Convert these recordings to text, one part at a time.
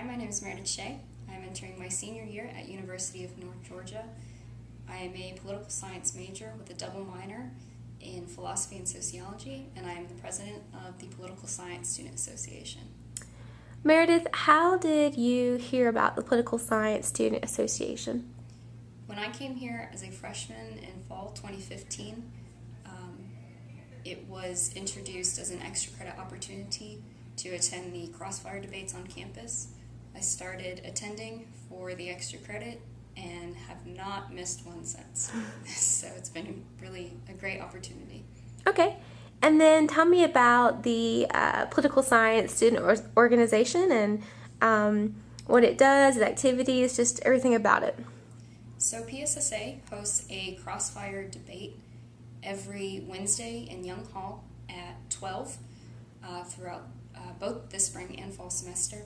Hi, my name is Meredith Shea. I'm entering my senior year at University of North Georgia. I am a political science major with a double minor in philosophy and sociology, and I am the president of the Political Science Student Association. Meredith, how did you hear about the Political Science Student Association? When I came here as a freshman in fall 2015, it was introduced as an extra credit opportunity to attend the Crossfire debates on campus. I started attending for the extra credit and have not missed one since. So it's been really a great opportunity. Okay, and then tell me about the Political Science Student Organization and what it does, its activities, just everything about it. So PSSA hosts a Crossfire debate every Wednesday in Young Hall at 12 throughout both the spring and fall semester.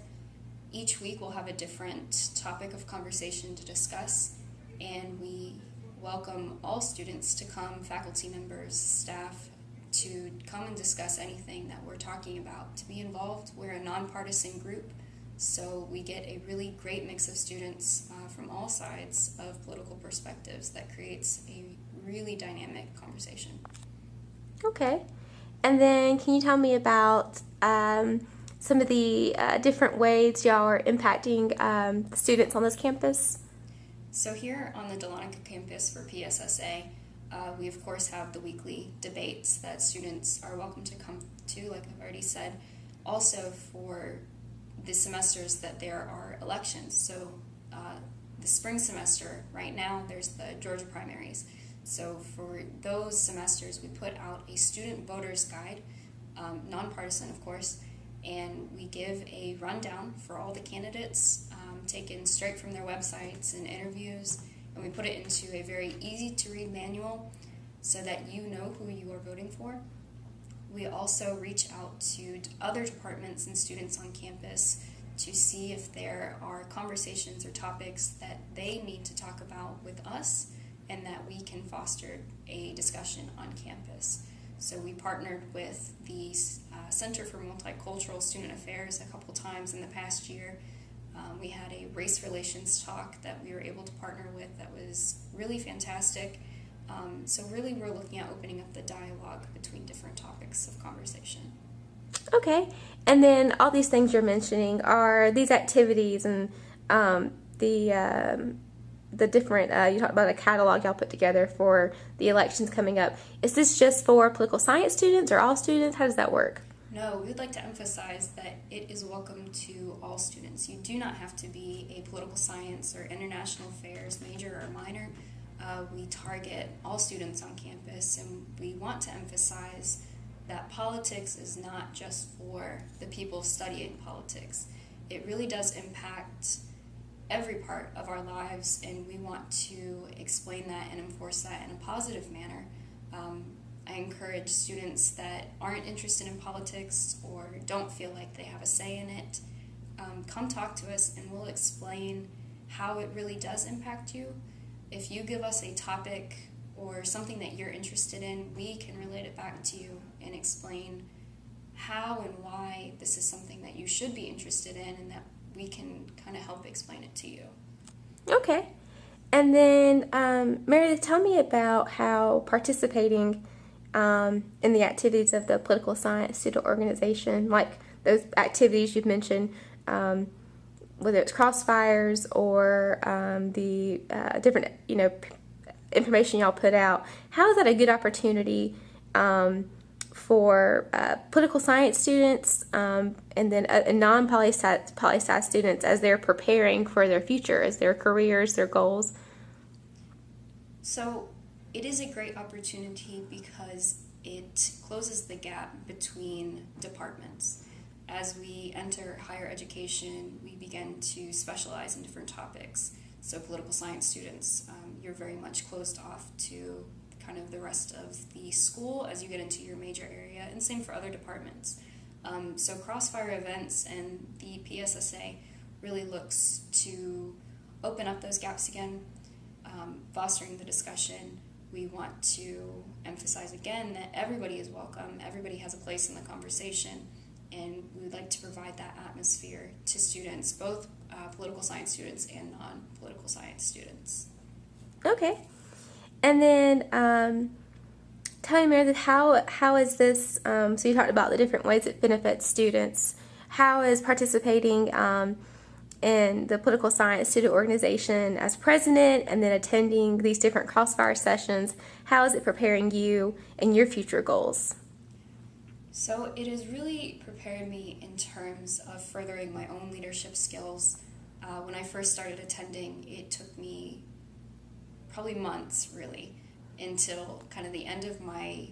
Each week we'll have a different topic of conversation to discuss, and we welcome all students to come, faculty members, staff, to come and discuss anything that we're talking about, to be involved. We're a nonpartisan group, so we get a really great mix of students from all sides of political perspectives that creates a really dynamic conversation. Okay, and then can you tell me about some of the different ways y'all are impacting the students on this campus? So here on the Dahlonega campus for PSSA, we of course have the weekly debates that students are welcome to come to, like I've already said. Also for the semesters that there are elections. So the spring semester, right now, there's the Georgia primaries. So for those semesters, we put out a student voters guide, nonpartisan of course, and we give a rundown for all the candidates, taken straight from their websites and interviews, and we put it into a very easy to read manual so that you know who you are voting for. We also reach out to other departments and students on campus to see if there are conversations or topics that they need to talk about with us and that we can foster a discussion on campus. So we partnered with the Center for Multicultural Student Affairs a couple times in the past year. We had a race relations talk that we were able to partner with that was really fantastic. So really we're looking at opening up the dialogue between different topics of conversation. Okay, and then all these things you're mentioning are these activities and the different, you talked about a catalog y'all put together for the elections coming up. Is this just for political science students or all students? How does that work? No, we'd like to emphasize that it is welcome to all students. You do not have to be a political science or international affairs major or minor. We target all students on campus, and we want to emphasize that politics is not just for the people studying politics. It really does impact every part of our lives, and we want to explain that and enforce that in a positive manner. I encourage students that aren't interested in politics or don't feel like they have a say in it, come talk to us and we'll explain how it really does impact you. If you give us a topic or something that you're interested in, we can relate it back to you and explain how and why this is something that you should be interested in, and that we can kind of help explain it to you. Okay. And then, Meredith, tell me about how participating in the activities of the Political Science Student Organization, like those activities you've mentioned, whether it's crossfires or the different, information y'all put out, how is that a good opportunity for political science students and then non-poli-sci students as they're preparing for their future, as their careers, their goals? So it is a great opportunity because it closes the gap between departments. As we enter higher education, we begin to specialize in different topics. So political science students, you're very much closed off to kind of the rest of the school as you get into your major area, and same for other departments. So Crossfire events and the PSSA really looks to open up those gaps again, fostering the discussion. We want to emphasize again that everybody is welcome, everybody has a place in the conversation, and we would like to provide that atmosphere to students, both political science students and non-political science students. Okay. And then tell me, Meredith, how is this, so you talked about the different ways it benefits students. How is participating in the political science student organization as president and then attending these different Crossfire sessions, how is it preparing you and your future goals? So it has really prepared me in terms of furthering my own leadership skills. When I first started attending, it took me probably months, really, until kind of the end of my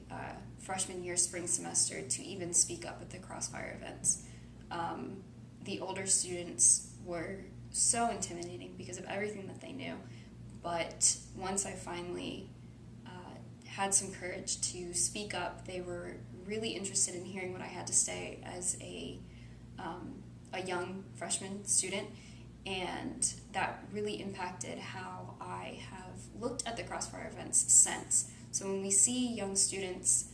freshman year spring semester to even speak up at the Crossfire events. The older students were so intimidating because of everything that they knew, but once I finally had some courage to speak up, they were really interested in hearing what I had to say as a young freshman student, and that really impacted how I have looked at the Crossfire events since. So when we see young students,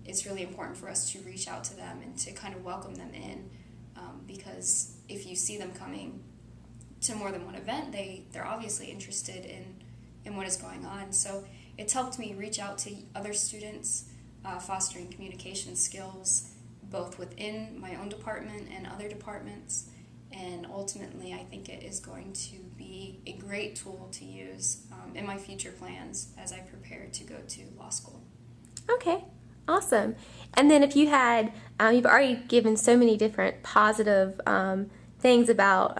it's really important for us to reach out to them and to kind of welcome them in, because if you see them coming to more than one event, they're obviously interested in what is going on. So it's helped me reach out to other students, fostering communication skills both within my own department and other departments. And ultimately, I think it is going to be a great tool to use in my future plans as I prepare to go to law school. Okay, awesome. And then if you had, you've already given so many different positive things about,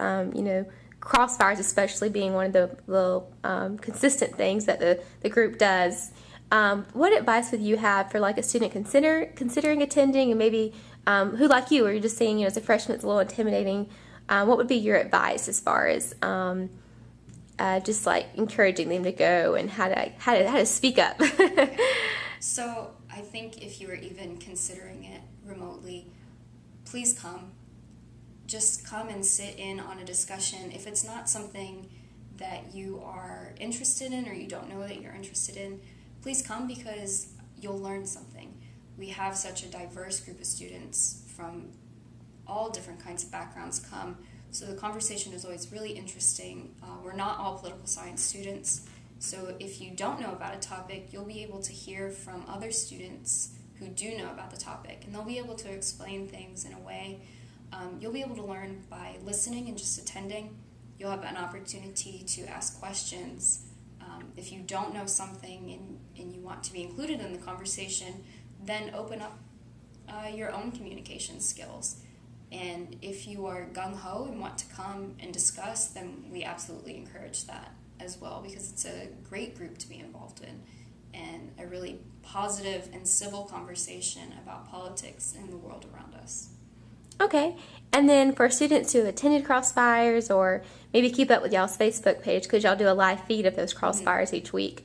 Crossfires especially being one of the consistent things that the group does. What advice would you have for like a student considering attending, and maybe who like you, or you're just saying, as a freshman it's a little intimidating? What would be your advice as far as just like encouraging them to go and how to speak up? So I think if you are even considering it remotely, please come. Just come and sit in on a discussion. If it's not something that you are interested in or you don't know that you're interested in, please come, because you'll learn something. We have such a diverse group of students from all different kinds of backgrounds come, so the conversation is always really interesting. We're not all political science students, so if you don't know about a topic, you'll be able to hear from other students who do know about the topic, and they'll be able to explain things in a way. You'll be able to learn by listening and just attending. You'll have an opportunity to ask questions. If you don't know something and you want to be included in the conversation, then open up your own communication skills. And if you are gung-ho and want to come and discuss, then we absolutely encourage that as well, because it's a great group to be involved in and a really positive and civil conversation about politics in the world around us. Okay, and then for students who attended Crossfires or maybe keep up with y'all's Facebook page, because y'all do a live feed of those Crossfires each week,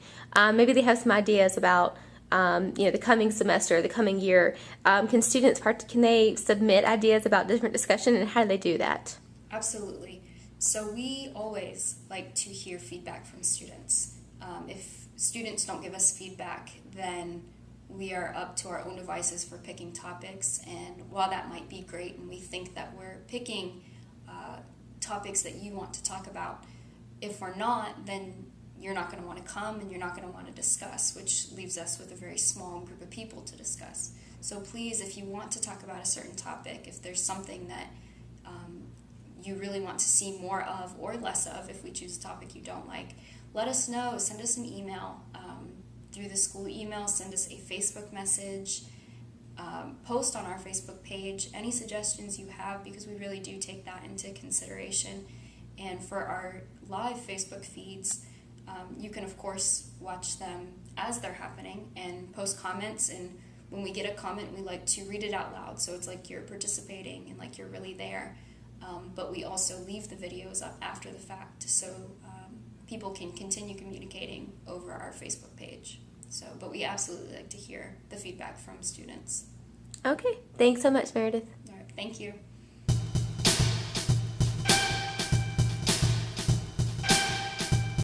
maybe they have some ideas about the coming semester, the coming year. Can students can they submit ideas about different discussion, and how do they do that? Absolutely. So we always like to hear feedback from students. If students don't give us feedback, then we are up to our own devices for picking topics, and while that might be great and we think that we're picking topics that you want to talk about, if we're not, then you're not going to want to come and you're not going to want to discuss, which leaves us with a very small group of people to discuss. So please, if you want to talk about a certain topic, if there's something that you really want to see more of or less of, if we choose a topic you don't like, let us know. Send us an email through the school email, send us a Facebook message, post on our Facebook page any suggestions you have, because we really do take that into consideration. And for our live Facebook feeds, you can of course watch them as they're happening and post comments, and when we get a comment we like to read it out loud, so it's like you're participating and like you're really there. But we also leave the videos up after the fact, so people can continue communicating over our Facebook page. But we absolutely like to hear the feedback from students. Okay, thanks so much, Meredith. All right, thank you.